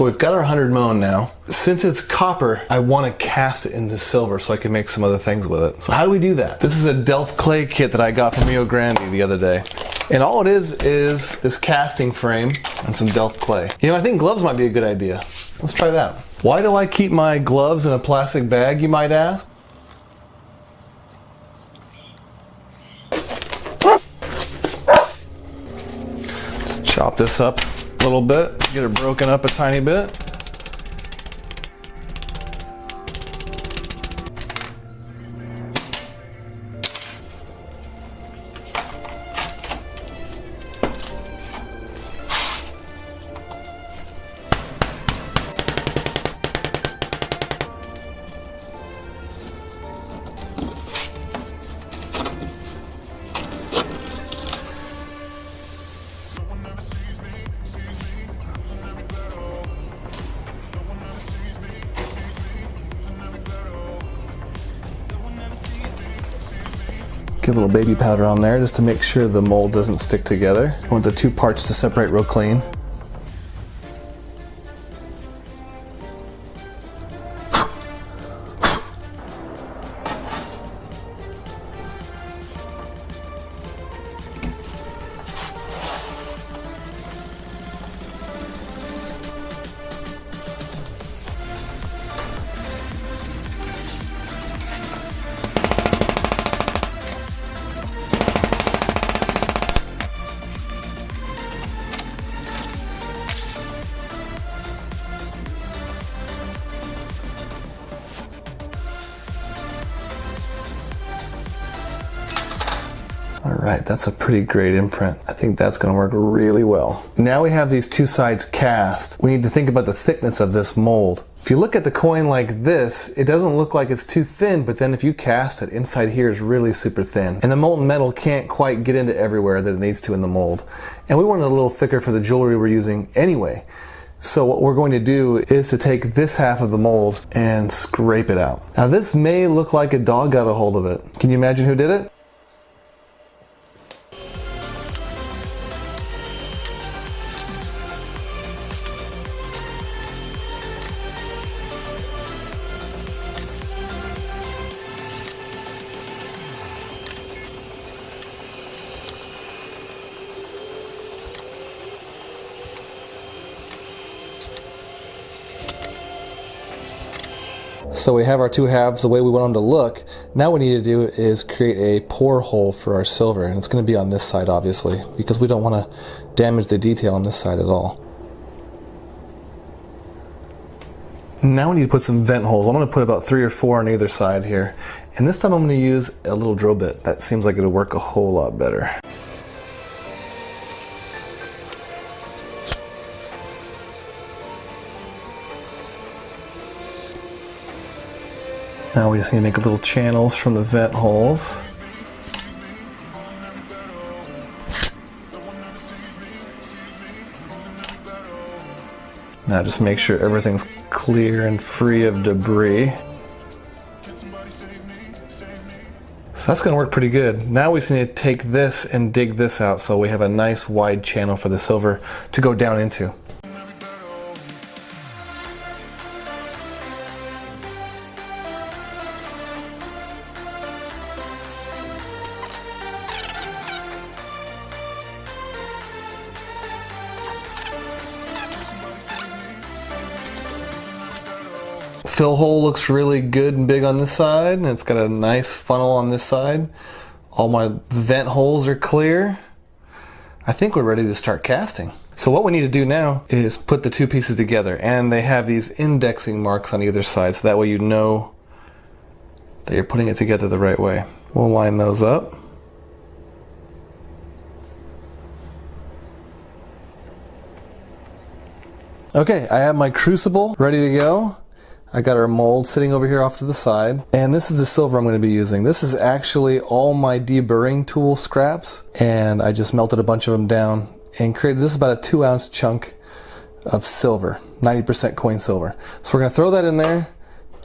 So we've got our 100 mil now. Since it's copper, I want to cast it into silver so I can make some other things with it. So how do we do that? This is a Delft clay kit that I got from Rio Grande the other day. And all it is this casting frame and some Delft clay. You know, I think gloves might be a good idea. Let's try that. Why do I keep my gloves in a plastic bag, you might ask? Just chop this up a little bit, get it broken up a tiny bit. Get a little baby powder on there just to make sure the mold doesn't stick together. I want the two parts to separate real clean. Alright, that's a pretty great imprint. I think that's going to work really well. Now we have these two sides cast. We need to think about the thickness of this mold. If you look at the coin like this, it doesn't look like it's too thin, but then if you cast it, inside here is really super thin. And the molten metal can't quite get into everywhere that it needs to in the mold. And we want it a little thicker for the jewelry we're using anyway. So what we're going to do is to take this half of the mold and scrape it out. Now this may look like a dog got a hold of it. Can you imagine who did it? So we have our two halves the way we want them to look. Now what we need to do is create a pour hole for our silver, and it's going to be on this side obviously because we don't want to damage the detail on this side at all. Now we need to put some vent holes. I'm going to put about 3 or 4 on either side here, and this time I'm going to use a little drill bit. That seems like it'll work a whole lot better. Now we just need to make little channels from the vent holes. Now just make sure everything's clear and free of debris. So that's going to work pretty good. Now we just need to take this and dig this out so we have a nice wide channel for the silver to go down into. Fill hole looks really good and big on this side, and it's got a nice funnel on this side. All my vent holes are clear. I think we're ready to start casting. So what we need to do now is put the two pieces together, and they have these indexing marks on either side, so that way you know that you're putting it together the right way. We'll line those up. Okay, I have my crucible ready to go. I got our mold sitting over here off to the side, and this is the silver I'm going to be using. This is actually all my deburring tool scraps, and I just melted a bunch of them down and created, this is about a 2-ounce chunk of silver, 90% coin silver. So we're going to throw that in there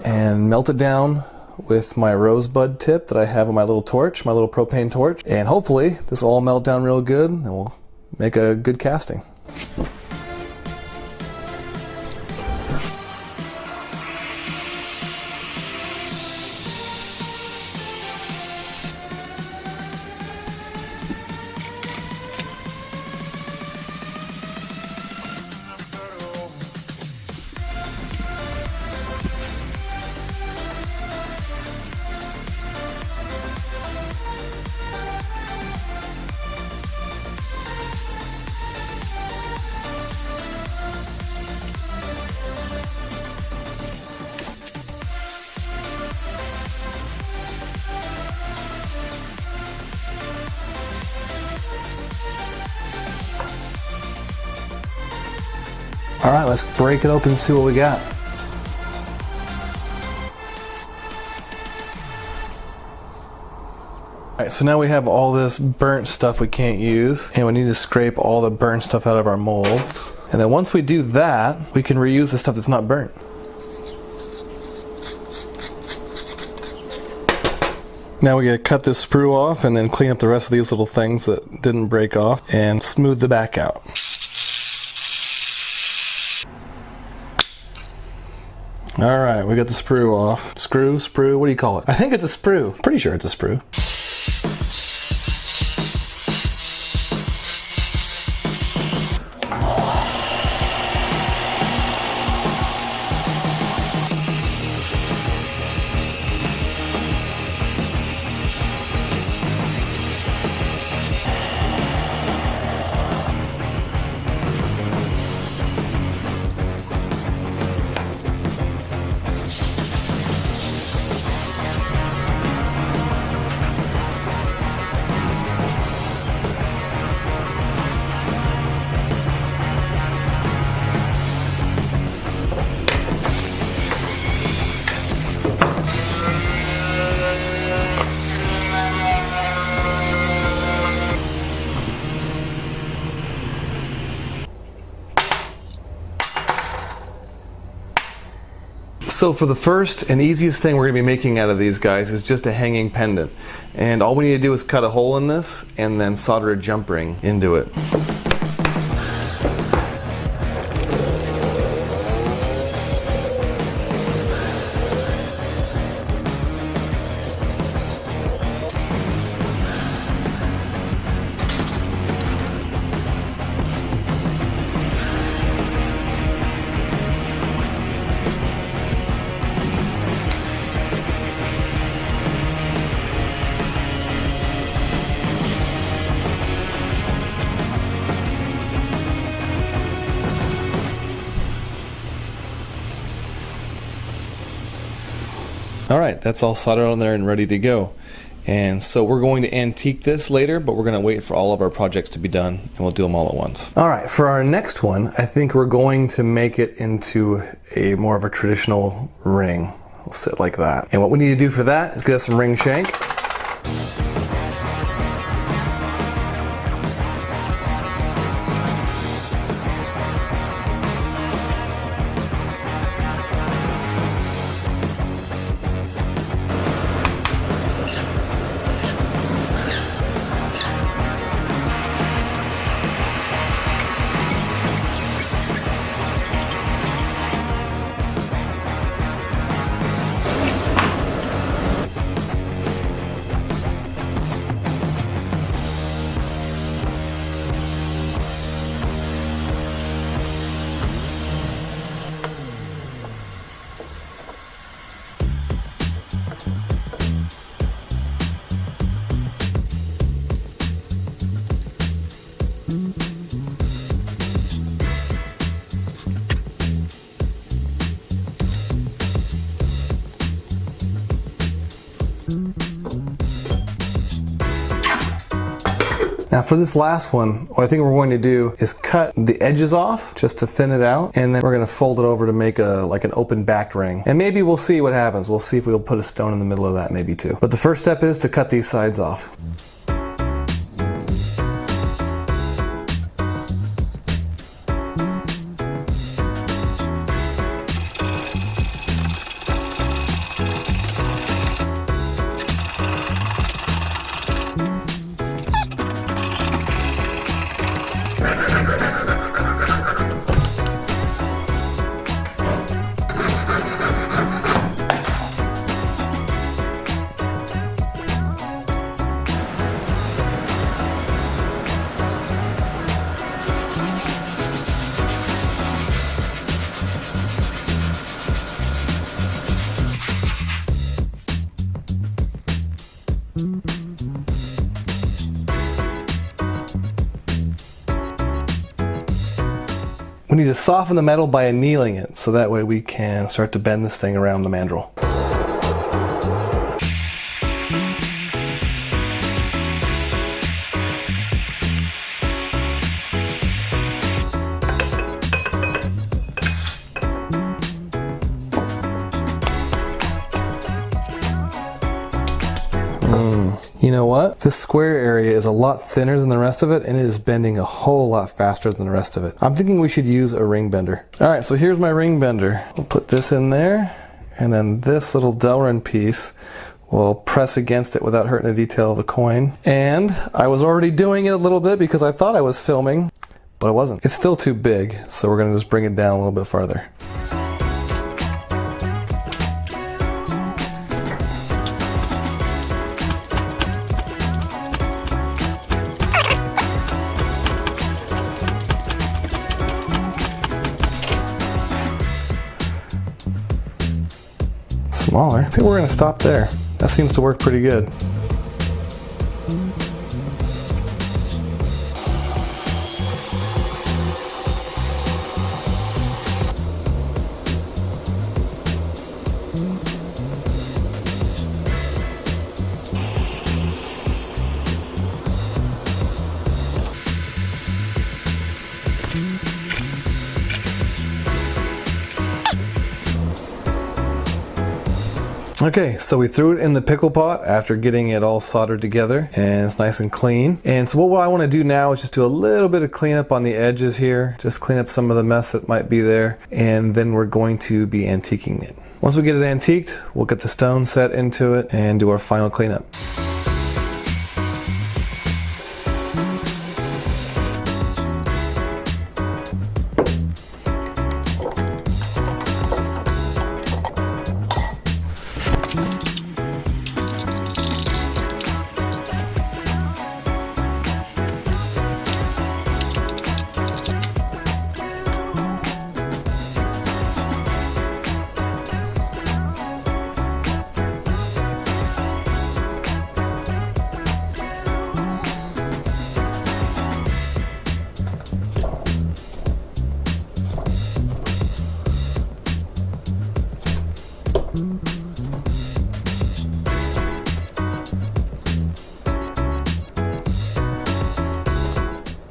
and melt it down with my rosebud tip that I have on my little torch, my little propane torch, and hopefully this will all melt down real good and we'll make a good casting. All right, let's break it open and see what we got. All right, so now we have all this burnt stuff we can't use, and we need to scrape all the burnt stuff out of our molds. And then once we do that, we can reuse the stuff that's not burnt. Now we gotta cut this sprue off and then clean up the rest of these little things that didn't break off and smooth the back out. All right, we got the sprue off. Sprue, what do you call it? I think it's a sprue. Pretty sure it's a sprue. So for the first and easiest thing we're going to be making out of these guys is just a hanging pendant. And all we need to do is cut a hole in this and then solder a jump ring into it. Alright, that's all soldered on there and ready to go. And so we're going to antique this later, but we're going to wait for all of our projects to be done and we'll do them all at once. Alright, for our next one, I think we're going to make it into a more of a traditional ring. We'll sit like that. And what we need to do for that is get us some ring shank. Now for this last one, what I think we're going to do is cut the edges off just to thin it out, and then we're going to fold it over to make like an open backed ring. And maybe we'll see what happens. We'll see if we'll put a stone in the middle of that maybe too. But the first step is to cut these sides off. We need to soften the metal by annealing it, so that way we can start to bend this thing around the mandrel. You know what? This square area is a lot thinner than the rest of it, and it is bending a whole lot faster than the rest of it. I'm thinking we should use a ring bender. All right, so here's my ring bender. We'll put this in there, and then this little Delrin piece will press against it without hurting the detail of the coin. And I was already doing it a little bit because I thought I was filming, but it wasn't. It's still too big, so we're gonna just bring it down a little bit farther. Smaller. I think we're going to stop there. That seems to work pretty good. Okay, so we threw it in the pickle pot after getting it all soldered together, and it's nice and clean. And so what I want to do now is just do a little bit of cleanup on the edges here, just clean up some of the mess that might be there, and then we're going to be antiquing it. Once we get it antiqued, we'll get the stone set into it and do our final cleanup.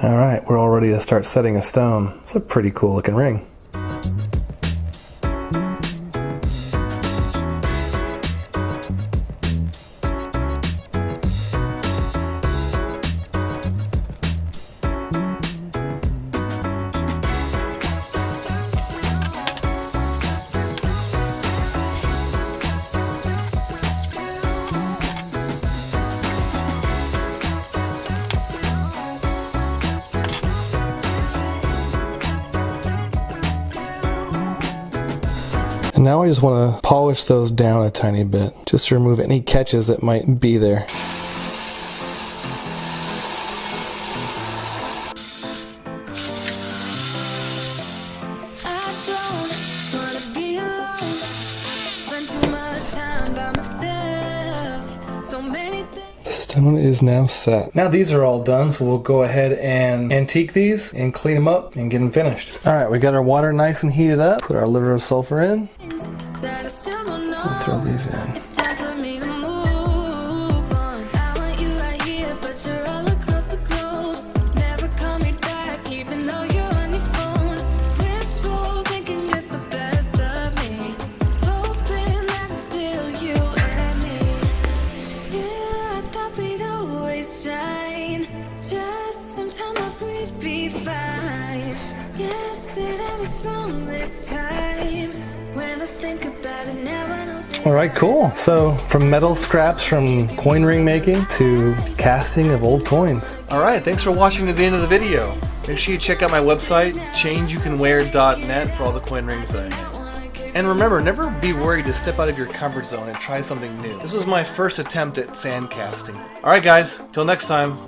All right, we're all ready to start setting a stone. It's a pretty cool looking ring. And now I just want to polish those down a tiny bit, just to remove any catches that might be there. The stone is now set. Now these are all done, so we'll go ahead and antique these and clean them up and get them finished. All right, we got our water nice and heated up. Put our liver of sulfur in. We'll throw these in. Alright, cool. So from metal scraps from coin ring making to casting of old coins. Alright, thanks for watching to the end of the video. Make sure you check out my website, changeyoucanwear.net, for all the coin rings that I make. And remember, never be worried to step out of your comfort zone and try something new. This was my first attempt at sand casting. Alright guys, till next time.